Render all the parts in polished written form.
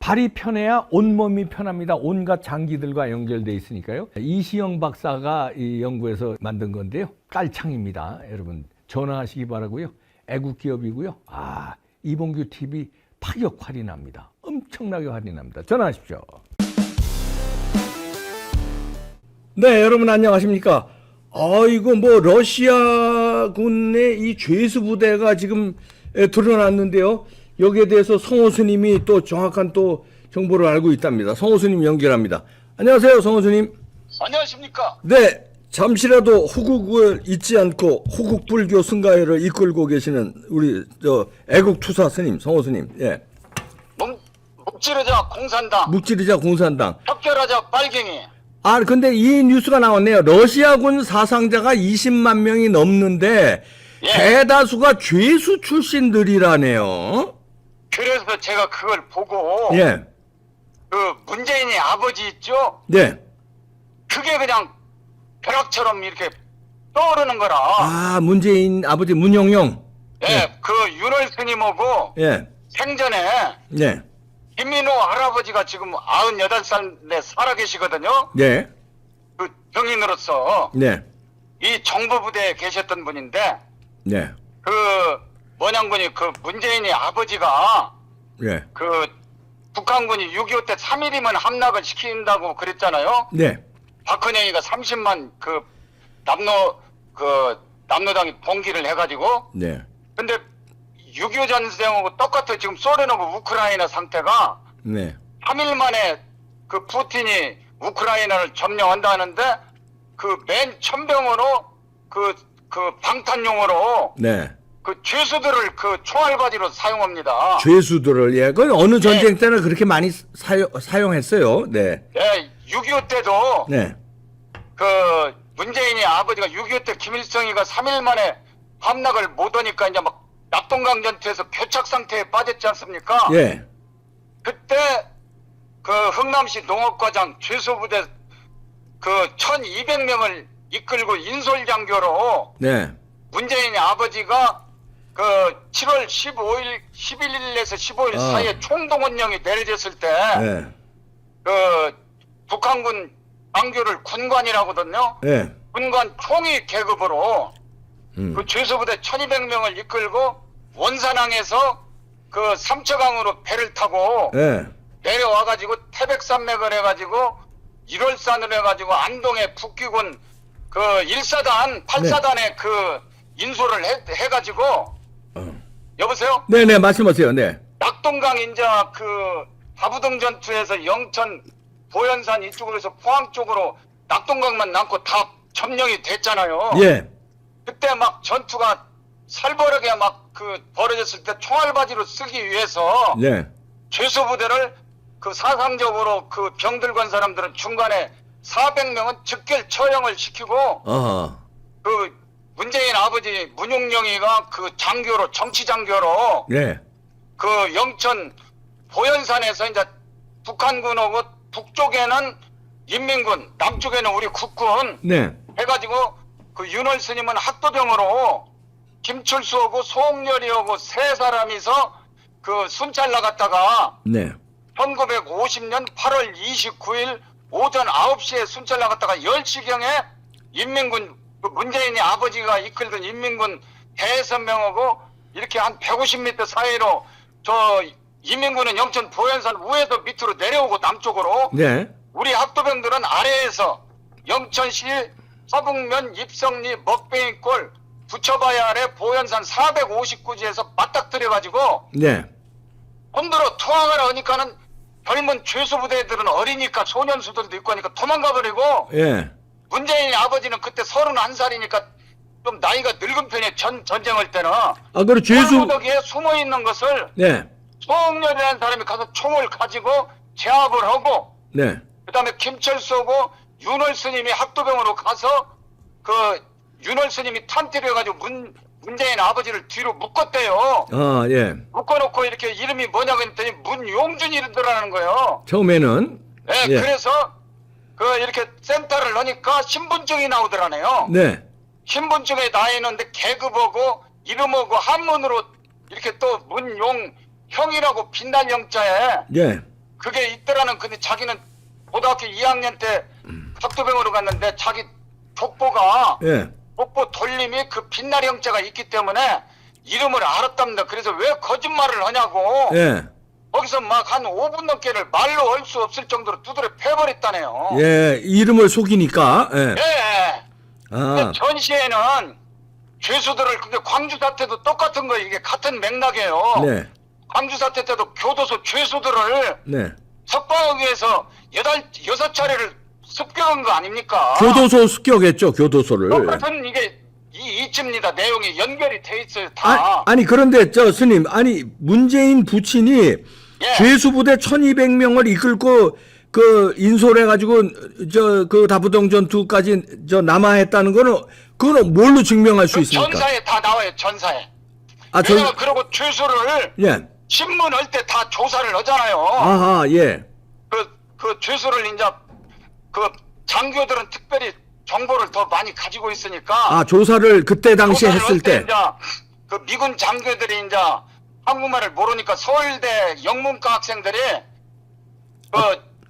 발이 편해야 온몸이 편합니다. 온갖 장기들과 연결되어 있으니까요. 이시영 박사가 이 연구에서 만든 건데요. 깔창입니다. 여러분 전화하시기 바라고요. 애국 기업이고요. 이봉규 TV 파격 할인합니다. 엄청나게 할인합니다. 전화하십시오. 네, 여러분 안녕하십니까? 이거 뭐 러시아군의 이 죄수 부대가 지금 드러났는데요. 여기에 대해서 성호 스님이 또 정확한 또 정보를 알고 있답니다. 성호 스님 연결합니다. 안녕하세요, 성호 스님. 안녕하십니까? 네, 잠시라도 호국을 잊지 않고 호국 불교 승가회를 이끌고 계시는 우리 애국 투사 스님, 성호 스님. 예. 묵지르자 공산당. 묵지르자 공산당. 혁결하자 빨갱이. 근데 이 뉴스가 나왔네요. 러시아군 사상자가 20만 명이 넘는데 예. 대다수가 죄수 출신들이라네요. 그래서 제가 그걸 보고 예. 그 문재인이 아버지 있죠? 네. 그게 그냥 벼락처럼 이렇게 떠오르는 거라. 문재인 아버지 문영용. 예, 예. 그 윤월 스님하고 예. 생전에 네. 김민호 할아버지가 지금 98살에 살아계시거든요. 네. 그 병인으로서 네. 이 정보부대에 계셨던 분인데 네. 그 원양군이 그 문재인이 아버지가 네. 그 북한군이 6.25 때 3일이면 함락을 시킨다고 그랬잖아요. 네. 박헌영이가 30만 그 남로당이 봉기를 해가지고. 네. 근데 6.25 전쟁하고 똑같아. 지금 소련하고 우크라이나 상태가 네. 3일 만에 그 푸틴이 우크라이나를 점령한다는데 그 맨 천병으로 그 방탄용으로 네. 그 죄수들을 그 총알바지로 사용합니다. 죄수들을 그건 어느 전쟁 때는 그렇게 많이 사용했어요. 네. 예, 6.25 때도 네. 그 문재인이 아버지가 6.25 때 김일성이가 3일 만에 함락을 못 하니까 이제 막 낙동강 전투에서 교착 상태에 빠졌지 않습니까? 예. 그때 그 흥남시 농업과장 죄수부대 그 1200명을 이끌고 인솔장교로 네. 문재인이 아버지가 그 7월 15일, 11일에서 15일 사이에 총동원령이 내려졌을 때 네. 그 북한군 장교를 군관이라거든요. 네. 군관 총위 계급으로 그 죄수부대 1200명을 이끌고 원산항에서 그 삼처강으로 배를 타고 네. 내려와가지고 태백산맥을 해가지고 1월산을 해가지고 안동의 북기군 그 1사단, 8사단에 그 인솔을 해가지고 여보세요? 네네, 말씀하세요. 네. 낙동강 인자 그 다부동 전투에서 영천 보현산 이쪽으로 해서 포항 쪽으로 낙동강만 남고 다 점령이 됐잖아요. 예. 그때 막 전투가 살벌하게 막 그 벌어졌을 때 총알바지로 쓰기 위해서 네. 죄수부대를 그 사상적으로 그 병들 건 사람들은 중간에 400명은 즉결 처형을 시키고 그 문재인 아버지 문용영이가 그 장교로 정치 장교로 네. 그 영천 보현산에서 이제 북한군하고 북쪽에는 인민군, 남쪽에는 우리 국군 네. 해가지고 그 윤월 스님은 학도병으로 김철수하고 송열이하고 세 사람이서 그 순찰 나갔다가 네. 1950년 8월 29일 오전 9시에 순찰 나갔다가 10시경에 인민군 그 문재인이 아버지가 이끌던 인민군 대선명하고 이렇게 한 150m 사이로 저 인민군은 영천 보현산 위에서 밑으로 내려오고 남쪽으로 네. 우리 학도병들은 아래에서 영천시 서북면 입성리 먹뱅이골 부처바야 아래 보현산 459지에서 맞닥뜨려가지고 네. 혼들어 투항을 하니까는 젊은 죄수부대들은 어리니까 소년수들도 있고 하니까 도망가버리고 예. 문재인 아버지는 그때 31살이니까 좀 나이가 늙은 편이에요. 전쟁할 때는. 그리고 죄수. 무더기에 숨어있는 것을 네. 송열이라는 사람이 가서 총을 가지고 제압을 하고 네. 그 다음에 김철수하고 윤월 스님이 학도병으로 가서 그 윤월 스님이 탄티를 해가지고 문재인 아버지를 뒤로 묶었대요. 예. 묶어놓고 이렇게 이름이 뭐냐고 했더니 문용준이라는 거예요. 처음에는. 네, 예. 그래서 그 이렇게 센터를 넣으니까 신분증이 나오더라네요. 네. 신분증에 나와 있는데 계급하고 이름하고 한문으로 이렇게 또 문용형이라고 빛날 영자에 예. 그게 있더라는. 근데 자기는 고등학교 2학년 때 학도병으로 갔는데 자기 족보가 예. 족보 돌림이 그 빛나리 형제가 있기 때문에 이름을 알았답니다. 그래서 왜 거짓말을 하냐고. 예. 거기서 막 한 5분 넘게를 말로 할 수 없을 정도로 두드려 패버렸다네요. 예. 이름을 속이니까. 예. 예. 근데 아. 전시에는 죄수들을, 그게 광주 사태도 똑같은 거예요. 이게 같은 맥락이에요. 네. 광주 사태 때도 교도소 죄수들을 네. 석방하기 위해서 6차례를 습격한 거 아닙니까? 교도소 습격했죠, 교도소를. 똑같은 이게 이쯤입니다. 내용이 연결이 돼 있어요. 다. 아니 그런데 저 스님, 아니 문재인 부친이 예. 죄수부대 1200명을 이끌고 그 인솔해 가지고 저 그 다부동 전투까지 저 남하했다는 거는 그거는 뭘로 증명할 수 그 있습니까? 전사에 다 나와요. 전사에. 아, 내가 그러고 죄수를 예. 신문할 때 다 조사를 하잖아요. 아하, 예. 그 죄수를 이제 그 장교들은 특별히 정보를 더 많이 가지고 있으니까. 아, 조사를 그때 당시에 조사를 했을 때. 이제 그 미군 장교들이 이제 한국말을 모르니까 서울대 영문과 학생들이 그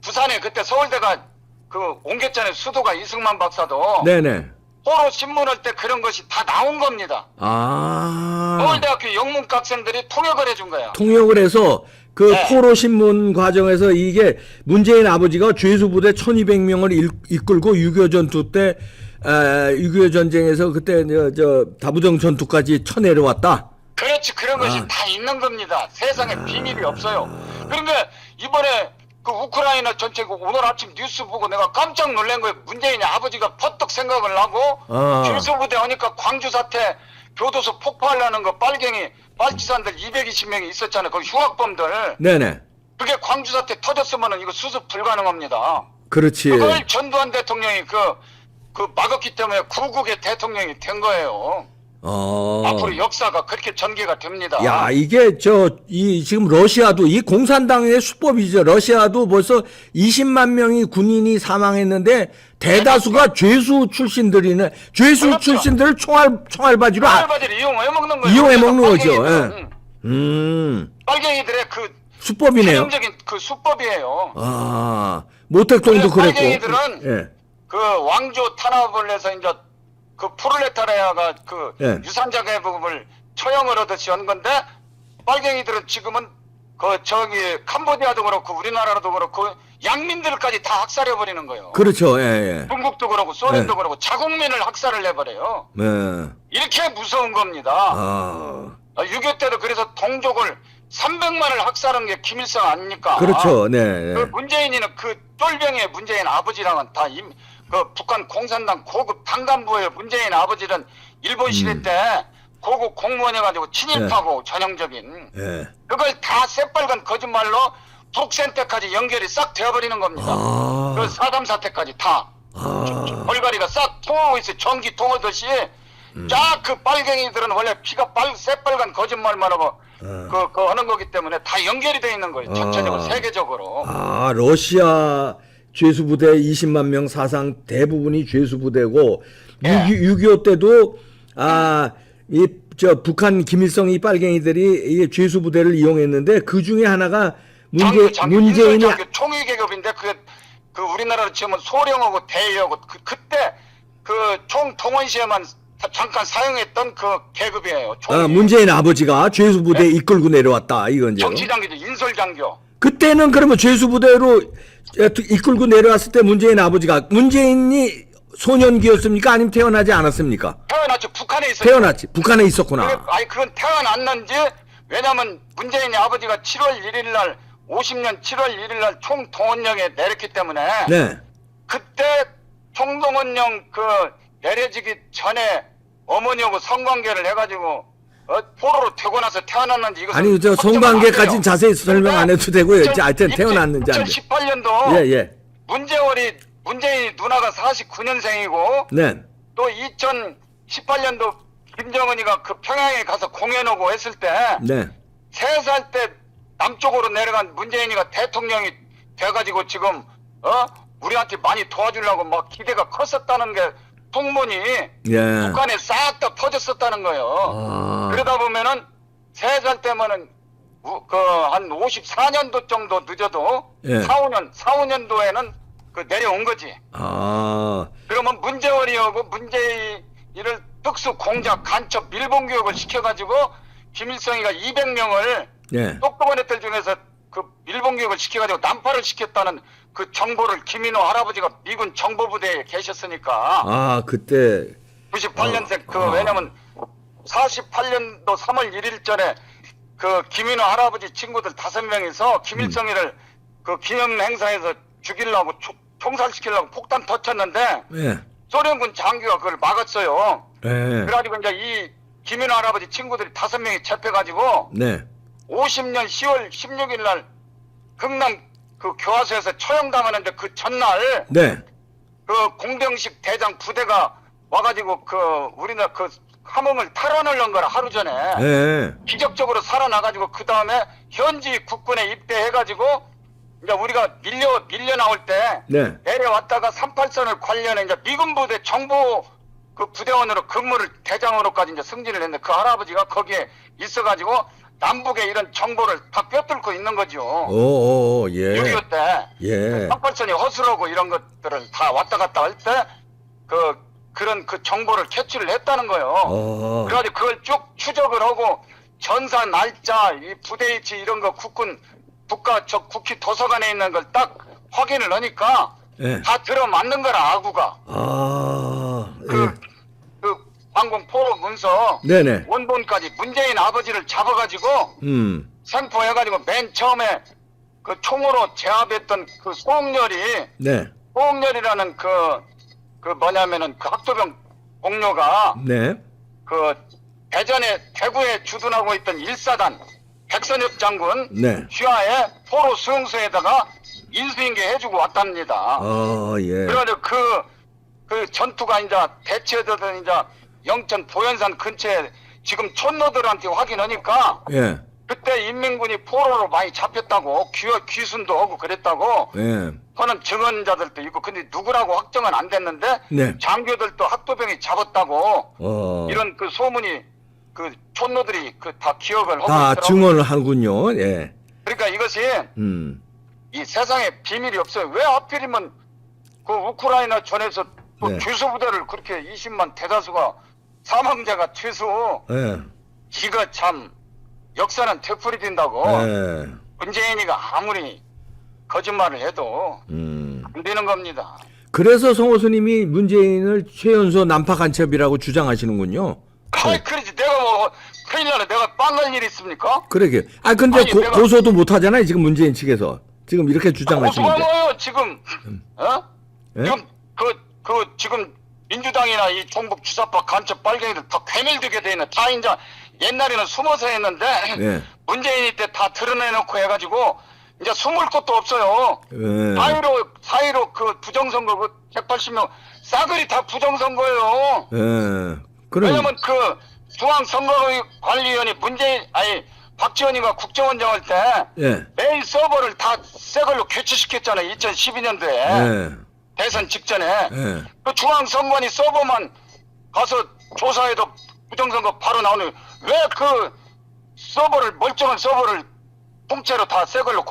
부산에 그때 서울대가 그 옮겼잖아요. 수도가 이승만 박사도. 네네. 포로 신문할 때 그런 것이 다 나온 겁니다. 아. 서울대학교 영문과 학생들이 통역을 해준 거야. 통역을 해서 그 네. 포로 신문 과정에서 이게 문재인 아버지가 죄수부대 1200명을 이끌고 6.25 전투 때 6.25 전쟁에서 그때 저 다부정 전투까지 쳐내려왔다. 그렇지. 그런 것이 다 있는 겁니다. 세상에 비밀이 없어요. 그런데 이번에 그 우크라이나 전체 그 오늘 아침 뉴스 보고 내가 깜짝 놀란 거예요. 문재인이 아버지가 퍼뜩 생각을 하고 죄수부대 하니까 광주 사태 교도소 폭파하려는 거 빨치산들 220명이 있었잖아요. 그 휴학범들. 네네. 그게 광주 사태 터졌으면은 이거 수습 불가능합니다. 그렇지. 그걸 전두환 대통령이 그 막았기 때문에 구국의 대통령이 된 거예요. 앞으로 역사가 그렇게 전개가 됩니다. 야, 이게 지금 러시아도 이 공산당의 수법이죠. 러시아도 벌써 20만 명이 군인이 사망했는데 대다수가 죄수 출신들이네. 죄수 그렇죠. 출신들을 총알바지로 총알바지를 이용해 먹는 거예요. 이용해 먹는 거죠. 빨갱이들은, 빨갱이들의 그 수법이네요. 전형적인 그 수법이에요. 아, 모택동도 그래서 그랬고. 빨갱이들은 예. 그 왕조 탄압을 해서 이제 그 프롤레타리아가 그 예. 유산자 계급을 처형을 하듯이 한 건데, 빨갱이들은 지금은 그 저기 캄보디아도 그렇고 우리나라도 그렇고 양민들까지 다 학살해 버리는 거예요. 그렇죠. 예, 예. 중국도 그렇고 소련도 예. 그렇고 자국민을 학살을 해버려요. 네. 이렇게 무서운 겁니다. 아. 6.25 때도 그래서 동족을 300만을 학살한 게 김일성 아닙니까? 그렇죠. 네. 그 문재인이는 그 쫄병의 문재인 아버지랑은 다 그 북한 공산당 고급 당간부예요. 문재인 아버지는 일본 시대 때 고급 공무원해가지고 친일파고 전형적인. 예. 그걸 다 새빨간 거짓말로 북센 때까지 연결이 싹 되어버리는 겁니다. 아. 그 사담 사태까지 다. 벌가리가 싹 통하고 있어요. 전기 통하듯이. 쫙 그 빨갱이들은 원래 피가 새빨간 거짓말만 하고 그 하는 거기 때문에 다 연결이 돼 있는 거예요. 전체적으로 세계적으로. 아, 러시아 죄수부대 20만 명 사상 대부분이 죄수부대고 예. 6.25 때도 북한 김일성이 빨갱이들이 이 죄수부대를 이용했는데 그 중에 하나가 문재인이 장교 총위 계급인데 그 우리나라로 치면 소령하고 대위하고 그때 그 총 동원 시에만 잠깐 사용했던 그 계급이에요. 문재인 아버지가 죄수부대 이끌고 내려왔다 이건죠. 정치장교죠. 인솔장교. 그때는 그러면 죄수부대로 이끌고 내려왔을 때 문재인이 소년기였습니까? 아니면 태어나지 않았습니까? 태어났죠. 북한에 있었죠. 태어났지. 북한에 있었구나. 그건 태어났는지, 왜냐면 문재인의 아버지가 7월 1일 날 50년 7월 1일 날 총동원령에 내렸기 때문에 네. 그때 총동원령 그 내려지기 전에 어머니하고 성관계를 해가지고 포로로 되고 나서 태어났는지 이것은 아니 저 성관계까지는 자세히 설명 안 해도 되고요. 하여튼 태어났는지 안 돼. 2018년도 예. 문재인이 누나가 49년생이고 네. 또 2018년도 김정은이가 그 평양에 가서 공연하고 했을 때 네. 3살 때 남쪽으로 내려간 문재인이가 대통령이 돼가지고 지금 우리한테 많이 도와주려고 막 기대가 컸었다는 게 풍문이 예. 북한에 싹 다 퍼졌었다는 거예요. 아. 그러다 보면은 3살 때면은 한 54년도 정도 늦어도 예. 4, 5년도에는 그 내려온 거지. 아, 그러면 문재원이하고 문재인을 특수 공작 간첩 밀봉 교육을 시켜가지고 김일성이가 200명을 예. 똑똑한 애들 중에서 그 밀봉 교육을 시켜가지고 난파를 시켰다는 그 정보를 김인호 할아버지가 미군 정보부대에 계셨으니까 아, 그때 98년생 왜냐면 48년도 3월 1일 전에 그 김인호 할아버지 친구들 5명이서 김일성이를 그 기념 행사에서 죽이려고 총살시키려고 폭탄 터쳤는데 예. 소련군 장교가 그걸 막았어요. 예. 그래가지고 이제 이 김인호 할아버지 친구들이 5명이 잡혀가지고 네. 50년 10월 16일 날 흥남 그 교화소에서 처형당하는데 그 전날 네. 그 공병식 대장 부대가 와가지고 그 우리나라 그 함흥을 탈환을 한 거라 하루 전에 예. 기적적으로 살아나가지고 그 다음에 현지 국군에 입대해가지고 이제 우리가 밀려 나올 때 네. 내려왔다가 38선을 관련해 이제 미군 부대 정보 그 부대원으로 근무를 대장으로까지 이제 승진을 했는데 그 할아버지가 거기에 있어가지고 남북의 이런 정보를 다 꿰뚫고 있는 거죠. 오, 예. 6.25 때 예. 38선이 허술하고 이런 것들을 다 왔다 갔다 할 때 그런 그 정보를 캐치를 했다는 거예요. 그래가지고 그걸 쭉 추적을 하고 전사 날짜, 이 부대 위치 이런 거 국군 국기 도서관에 있는 걸 딱 확인을 하니까 예. 다 들어맞는 거라 아구가 아, 그 방공 포로 문서 네네. 원본까지 문재인 아버지를 잡아가지고 생포해가지고 맨 처음에 그 총으로 제압했던 그 소홍렬이 네. 소홍렬이라는 그 뭐냐면은 그 학도병 동료가 네. 그 대구에 주둔하고 있던 1사단 백선엽 장군 네. 휘하에 포로 수용소에다가 인수인계 해주고 왔답니다. 아, 예. 그래가지고 그 전투가 이제 대치해서든 이제 영천 보현산 근처에 지금 촌노들한테 확인하니까 예. 그때 인민군이 포로로 많이 잡혔다고 귀순도 하고 그랬다고 예. 하는 증언자들도 있고 근데 누구라고 확정은 안 됐는데 네. 장교들도 학도병이 잡았다고 이런 그 소문이 그 촌노들이 그 다 기억을 하고 다 있더라고요. 증언을 하는군요. 예. 그러니까 이것이 이 세상에 비밀이 없어요. 왜 하필이면 그 우크라이나 전에서 또 네. 죄수 부대를 그렇게 20만 대다수가 사망자가 최소 예. 이거 참 역사는 되풀이된다고 예. 문재인이가 아무리 거짓말을 해도 안 되는 겁니다. 그래서 성호수님이 문재인을 최연소 난파 간첩이라고 주장하시는군요. 아이 그러지 내가 뭐 큰일 나네 내가 빵갈 일이 있습니까? 그러게. 아 근데 아니, 내가- 고소도 못 하잖아요. 지금 문재인 측에서. 지금 이렇게 주장하시는데. 어서가요 지금 예? 지금 지금 민주당이나 이 종북 주사파 간첩 빨갱이들 다 괴멸되게 돼 있네. 다 이제 옛날에는 숨어서 했는데 예. 문재인이 때 다 드러내놓고 해가지고 이제 숨을 곳도 없어요. 예. 사이로 그 부정선거 그 180명 싸그리 다 부정선거예요. 예. 왜냐면 그 중앙선거관리위원회 박지원이가 국정원장 할 때 예. 메일 서버를 다 새 걸로 교체시켰잖아요. 2012년도에 예. 대선 직전에 예. 그 중앙선관위 서버만 가서 조사해도 부정선거 바로 나오는 왜 그 서버를 멀쩡한 서버를 통째로 다 새 걸로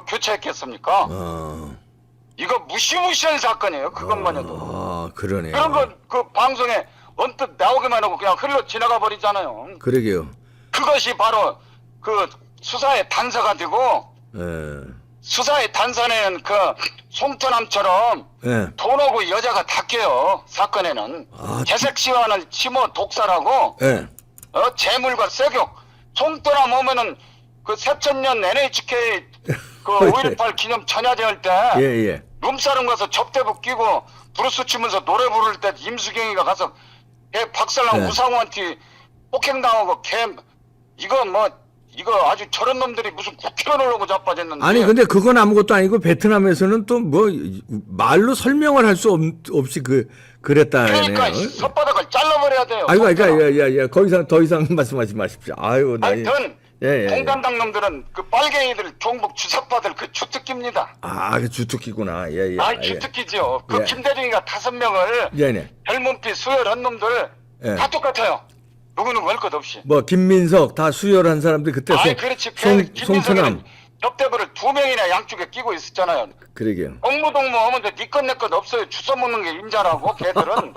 교체했겠습니까? 이거 무시무시한 사건이에요. 그것만 해도. 아, 그러네요. 그런 거 그 방송에 언뜻 나오기만 하고 그냥 흘러 지나가 버리잖아요. 그러게요. 그것이 바로 그 수사의 단서가 되고 예. 수사의 단서는 그 송터남처럼 예. 돈하고 여자가 다 껴요. 사건에는. 재색시와는 치모 독사라고 예. 재물과 세격. 송터남 오면은 그 새천년 NHK 그 5.18 기념 전야제 할 때 예, 예. 룸사롱 가서 접대복 끼고 브루스 치면서 노래 부를 때 임수경이가 가서 걔 박살난 네. 우상우한테 폭행당하고 이거 아주 저런 놈들이 무슨 국회의원을 오고 자빠졌는데. 아니 근데 그건 아무것도 아니고 베트남에서는 또 뭐 말로 설명을 할 수 없이 그랬다네요. 그러니까 혓바닥을 잘라버려야 돼요. 아이고 야 거기서 더 이상 말씀하지 마십시오. 아이고 나. 하여튼 예. 공산당 놈들은 그 빨갱이들 종북 주사파들 그 주특기입니다. 그 주특기구나. 예. 주특기죠. 그 예. 김대중이가 5명을 예. 젊은피 수혈한 놈들 예. 다 똑같아요. 누구는 할 것 없이. 뭐 김민석 다 수혈한 사람들 그때 아이 그렇지. 송천함 김민석이는 접대부를 2명이나 양쪽에 끼고 있었잖아요. 그러게요. 동무동무 하면 니것 내 것 없어요. 주워 먹는 게 임자라고 걔들은.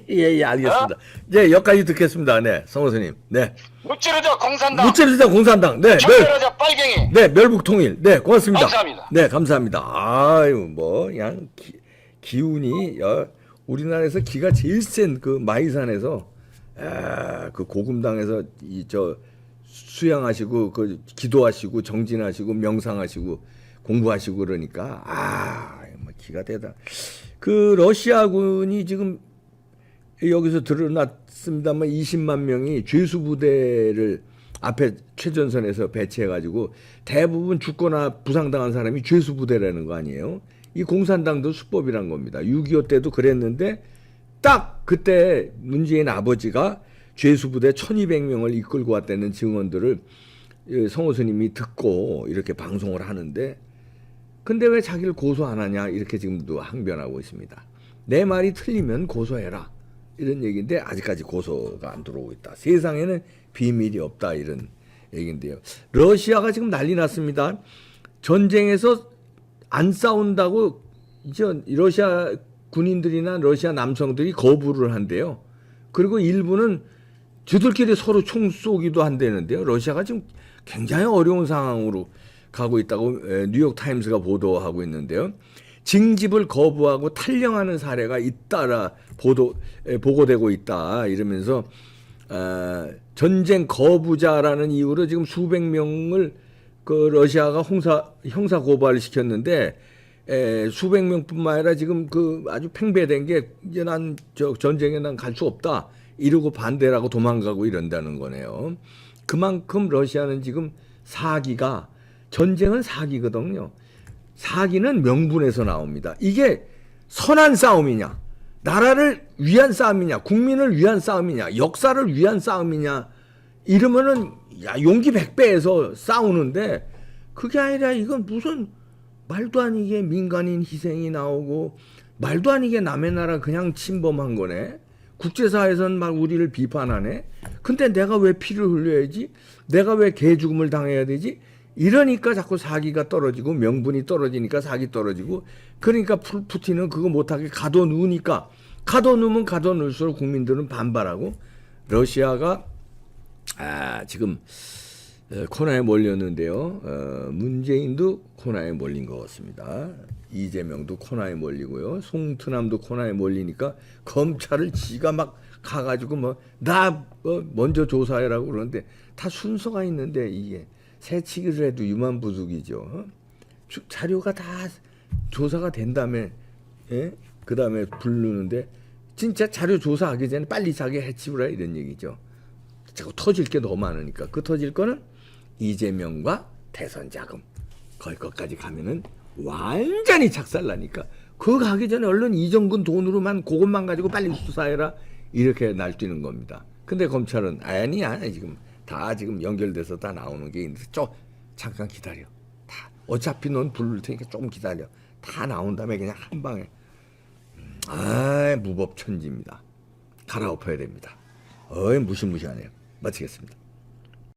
예, 알겠습니다. 예, 여기까지 듣겠습니다. 네, 성호선님. 네. 무찌르자 공산당. 무찌르자 공산당. 네, 청결하자 빨갱이. 네, 멸북통일. 네, 고맙습니다. 감사합니다. 네, 감사합니다. 아유, 뭐, 그냥 기운이, 우리나라에서 기가 제일 센 그 마이산에서, 그 고금당에서 수양하시고, 그 기도하시고, 정진하시고, 명상하시고, 공부하시고 그러니까, 뭐 기가 대단. 그 러시아군이 지금 여기서 드러났습니다만 20만 명이 죄수 부대를 앞에 최전선에서 배치해가지고 대부분 죽거나 부상당한 사람이 죄수 부대라는 거 아니에요. 이 공산당도 수법이란 겁니다. 6.25 때도 그랬는데 딱 그때 문재인 아버지가 죄수 부대 1200명을 이끌고 왔다는 증언들을 성호 스님이 듣고 이렇게 방송을 하는데 근데 왜 자기를 고소 안 하냐 이렇게 지금도 항변하고 있습니다. 내 말이 틀리면 고소해라. 이런 얘기인데 아직까지 고소가 안 들어오고 있다. 세상에는 비밀이 없다 이런 얘기인데요. 러시아가 지금 난리 났습니다. 전쟁에서 안 싸운다고 이제 러시아 군인들이나 러시아 남성들이 거부를 한대요. 그리고 일부는 저들끼리 서로 총 쏘기도 한다는데요. 러시아가 지금 굉장히 어려운 상황으로 가고 있다고 뉴욕타임스가 보도하고 있는데요. 징집을 거부하고 탈영하는 사례가 잇따라 보고되고 있다 이러면서 전쟁 거부자라는 이유로 지금 수백 명을 그 러시아가 형사 고발을 시켰는데 수백 명뿐만 아니라 지금 그 아주 팽배된 게 이제 난 전쟁에 난 갈 수 없다 이러고 반대라고 도망가고 이런다는 거네요. 그만큼 러시아는 지금 사기가 전쟁은 사기거든요. 사기는 명분에서 나옵니다. 이게 선한 싸움이냐, 나라를 위한 싸움이냐, 국민을 위한 싸움이냐, 역사를 위한 싸움이냐 이러면은 용기 100배에서 싸우는데 그게 아니라 이건 무슨 말도 아니게 민간인 희생이 나오고 말도 아니게 남의 나라 그냥 침범한 거네. 국제사회에서는 막 우리를 비판하네. 근데 내가 왜 피를 흘려야지? 내가 왜 개죽음을 당해야 되지? 이러니까 자꾸 사기가 떨어지고 명분이 떨어지니까 사기 떨어지고 그러니까 푸틴은 그거 못하게 가둬놓으니까 가둬놓으면 가둬놓을수록 국민들은 반발하고 러시아가 지금 코너에 몰렸는데요. 문재인도 코너에 몰린 것 같습니다. 이재명도 코너에 몰리고요. 송트남도 코너에 몰리니까 검찰을 지가 막 가가지고 나 먼저 조사해라고 그러는데 다 순서가 있는데 이게 새치기를 해도 유만부숙이죠. 자료가 다 조사가 된 다음에 그 다음에 부르는데 진짜 자료 조사하기 전에 빨리 자기 해치우라 이런 얘기죠. 자꾸 터질 게 너무 많으니까 그 터질 거는 이재명과 대선 자금 거기까지 가면은 완전히 작살나니까 그거 가기 전에 얼른 이정근 돈으로만 그것만 가지고 빨리 수사해라 이렇게 날뛰는 겁니다. 근데 검찰은 아니야 지금 다 지금 연결돼서 다 나오는 게 있는데 잠깐 기다려. 다 어차피 넌 부를 테니까 조금 기다려. 다 나온 다음에 그냥 한 방에 무법천지입니다. 갈아엎어야 됩니다. 무시무시하네요. 마치겠습니다.